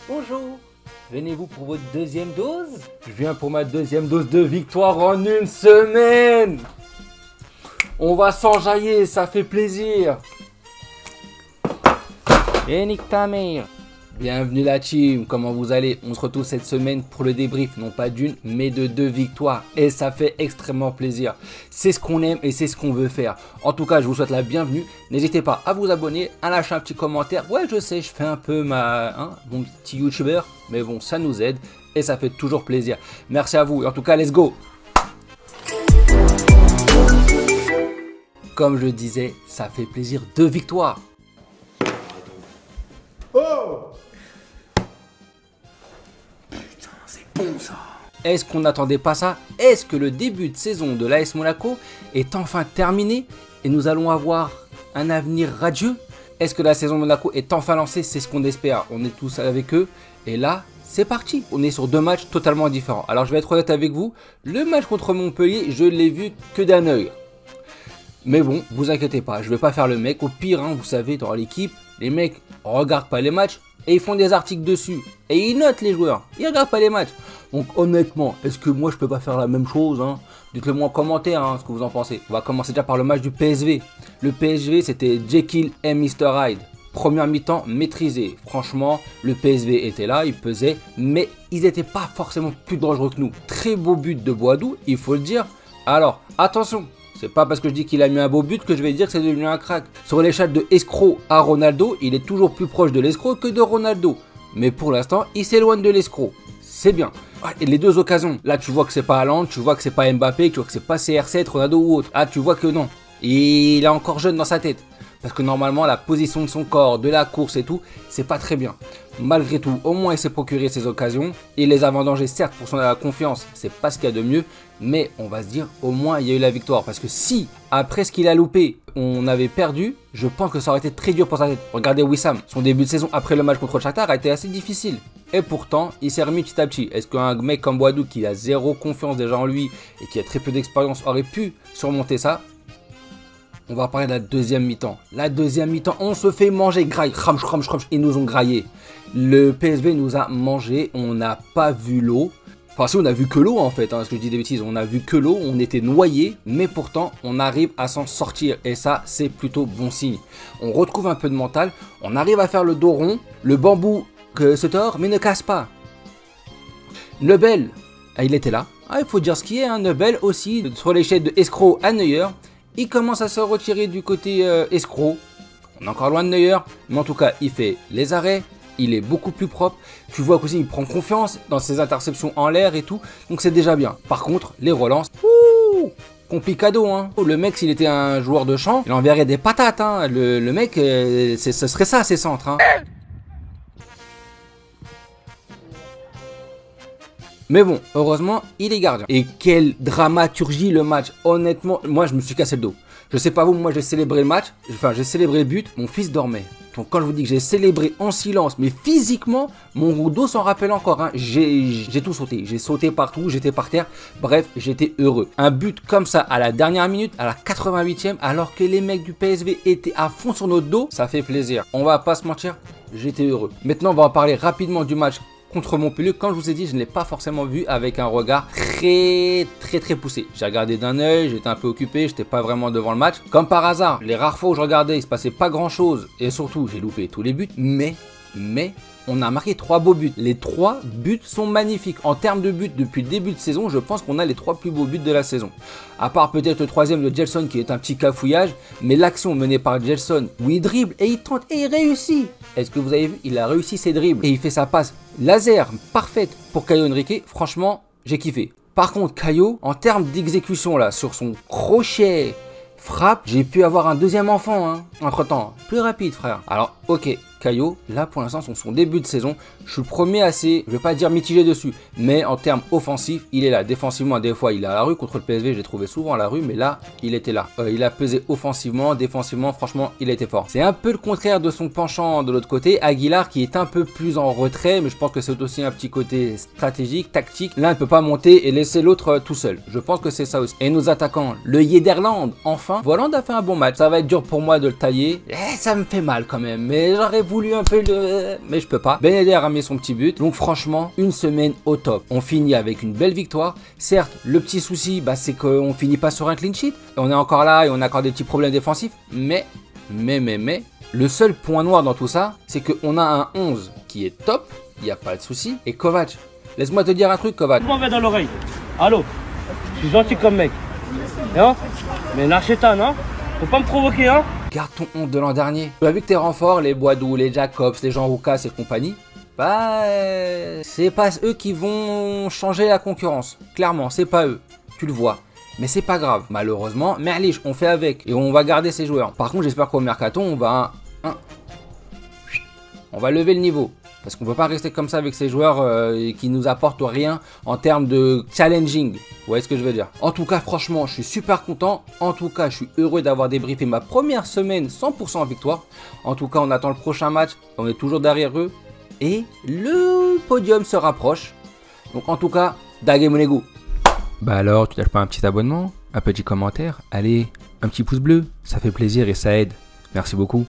Bonjour, venez-vous pour votre deuxième dose? Je viens pour ma deuxième dose de victoire en une semaine. On va s'enjailler, ça fait plaisir. Et nique ta mère. Bienvenue la team, comment vous allez? On se retrouve cette semaine pour le débrief, non pas d'une, mais de 2 victoires. Et ça fait extrêmement plaisir. C'est ce qu'on aime et c'est ce qu'on veut faire. En tout cas, je vous souhaite la bienvenue. N'hésitez pas à vous abonner, à lâcher un petit commentaire. Ouais, je sais, je fais un peu mon petit youtubeur, mais bon, ça nous aide et ça fait toujours plaisir. Merci à vous et en tout cas, let's go! Comme je disais, ça fait plaisir, 2 victoires. Oh! Bon ça. Est-ce qu'on n'attendait pas ça? Est-ce que le début de saison de l'AS Monaco est enfin terminé et nous allons avoir un avenir radieux? Est-ce que la saison de Monaco est enfin lancée? C'est ce qu'on espère. On est tous avec eux et là, c'est parti. On est sur 2 matchs totalement différents. Alors je vais être honnête avec vous, le match contre Montpellier, je l'ai vu que d'un œil. Mais bon, vous inquiétez pas, je vais pas faire le mec. Au pire, hein, vous savez, dans l'équipe, les mecs regardent pas les matchs et ils font des articles dessus. Et ils notent les joueurs, ils regardent pas les matchs. Donc honnêtement, est-ce que moi je peux pas faire la même chose, hein? Dites-le moi en commentaire, hein, ce que vous en pensez. On va commencer déjà par le match du PSV. Le PSV, c'était Jekyll et Mr Hyde. Première mi-temps maîtrisée. Franchement, le PSV était là, il pesait, mais ils n'étaient pas forcément plus dangereux que nous. Très beau but de Boadou, il faut le dire. Alors, attention, c'est pas parce que je dis qu'il a mis un beau but que je vais dire que c'est devenu un crack. Sur l'échelle de escroc à Ronaldo, il est toujours plus proche de l'escroc que de Ronaldo. Mais pour l'instant, il s'éloigne de l'escroc. C'est bien. Et les 2 occasions, là tu vois que c'est pas Haaland, tu vois que c'est pas Mbappé, tu vois que c'est pas CR7, Ronaldo ou autre. Ah, tu vois que non. Et il est encore jeune dans sa tête. Parce que normalement, la position de son corps, de la course et tout, c'est pas très bien. Malgré tout, au moins il s'est procuré ses occasions. Il les a vendangées, certes, pour son confiance, c'est pas ce qu'il y a de mieux. Mais on va se dire, au moins il y a eu la victoire. Parce que si, après ce qu'il a loupé, on avait perdu, je pense que ça aurait été très dur pour sa tête. Regardez Wissam, son début de saison après le match contre le Shakhtar a été assez difficile. Et pourtant, il s'est remis petit à petit. Est-ce qu'un mec comme Boadou, qui a zéro confiance déjà en lui et qui a très peu d'expérience, aurait pu surmonter ça? On va parler de la deuxième mi-temps. La deuxième mi-temps, on se fait manger, graille, cramche, ils nous ont graillé. Le PSV nous a mangé, on n'a pas vu l'eau. Enfin si, on a vu que l'eau en fait, hein, parce que je dis des bêtises, on a vu que l'eau, on était noyés, mais pourtant on arrive à s'en sortir. Et ça, c'est plutôt bon signe. On retrouve un peu de mental, on arrive à faire le dos rond, le bambou se tord, mais ne casse pas. Nebel, il était là. Ah, il faut dire ce qui est, hein, Nebel aussi, sur l'échelle de escroc à Neuer. Il commence à se retirer du côté escroc. On est encore loin de Neuer, mais en tout cas, il fait les arrêts. Il est beaucoup plus propre. Tu vois qu'aussi, il prend confiance dans ses interceptions en l'air et tout. Donc, c'est déjà bien. Par contre, les relances, complicado, hein. Le mec, s'il était un joueur de champ, il enverrait des patates, hein. Le mec, ce serait ça, ses centres, hein. Mais bon, heureusement, il est gardien. Et quelle dramaturgie le match. Honnêtement, moi, je me suis cassé le dos. Je sais pas vous, moi, j'ai célébré le match. Enfin, j'ai célébré le but. Mon fils dormait. Donc, quand je vous dis que j'ai célébré en silence, mais physiquement, mon dos s'en rappelle encore. Hein. J'ai tout sauté. J'ai sauté partout. J'étais par terre. Bref, j'étais heureux. Un but comme ça à la dernière minute, à la 88e, alors que les mecs du PSV étaient à fond sur notre dos, ça fait plaisir. On va pas se mentir, j'étais heureux. Maintenant, on va en parler rapidement du match contre Montpellier. Comme je vous ai dit, je ne l'ai pas forcément vu avec un regard très poussé. J'ai regardé d'un œil, j'étais un peu occupé, j'étais pas vraiment devant le match. Comme par hasard, les rares fois où je regardais, il se passait pas grand chose et surtout j'ai loupé tous les buts, mais on a marqué 3 beaux buts. Les 3 buts sont magnifiques. En termes de buts, depuis le début de saison, je pense qu'on a les 3 plus beaux buts de la saison. À part peut-être le 3e de Gelson qui est un petit cafouillage, mais l'action menée par Gelson où il dribble et il tente et il réussit. Est-ce que vous avez vu? Il a réussi ses dribbles et il fait sa passe laser parfaite pour Caio Henrique. Franchement, j'ai kiffé. Par contre, Caio, en termes d'exécution là, sur son crochet frappe, j'ai pu avoir un 2e enfant, hein, entre temps. Plus rapide, frère. Alors, ok, Caio, là pour l'instant, son début de saison, je suis le premier assez, je vais pas dire mitigé dessus, mais en termes offensifs, il est là. Défensivement, des fois, il est à la rue. Contre le PSV, je l'ai trouvé souvent à la rue, mais là, il était là. Il a pesé offensivement, défensivement, franchement, il était fort. C'est un peu le contraire de son penchant de l'autre côté, Aguilar, qui est un peu plus en retrait, mais je pense que c'est aussi un petit côté stratégique, tactique. L'un ne peut pas monter et laisser l'autre tout seul. Je pense que c'est ça aussi. Et nos attaquants, le Yederland, enfin, Volland a fait un bon match. Ça va être dur pour moi de le tailler. Ça me fait mal quand même, mais j'aurais voulu voulu un peu le... Mais je peux pas. Ben Yedder a mis son petit but. Donc franchement, une semaine au top. On finit avec une belle victoire. Certes, le petit souci, bah, c'est qu'on finit pas sur un clean sheet. On est encore là et on a encore des petits problèmes défensifs. Mais, le seul point noir dans tout ça, c'est qu'on a un 11 qui est top. Il n'y a pas de souci. Et Kovac, laisse-moi te dire un truc, Kovac. Je m'en vais dans l'oreille. Allô, je suis gentil comme mec. Hein? Mais lâchez-toi, non? Faut pas me provoquer, hein? Garde ton honte de l'an dernier. Tu as vu que tes renforts, les Boadou, les Jacobs, les Jean Roucas et compagnie, bah, c'est pas eux qui vont changer la concurrence. Clairement, c'est pas eux. Tu le vois. Mais c'est pas grave. Malheureusement, Merlich, on fait avec et on va garder ses joueurs. Par contre, j'espère qu'au mercato, on va lever le niveau. Parce qu'on ne peut pas rester comme ça avec ces joueurs qui nous apportent rien en termes de challenging. Vous voyez ce que je veux dire? En tout cas, franchement, je suis super content. En tout cas, je suis heureux d'avoir débriefé ma première semaine 100% en victoire. En tout cas, on attend le prochain match. On est toujours derrière eux. Et le podium se rapproche. Donc en tout cas, Dage Monegou. Bah alors, tu lâches pas un petit abonnement, un petit commentaire, allez, un petit pouce bleu. Ça fait plaisir et ça aide. Merci beaucoup.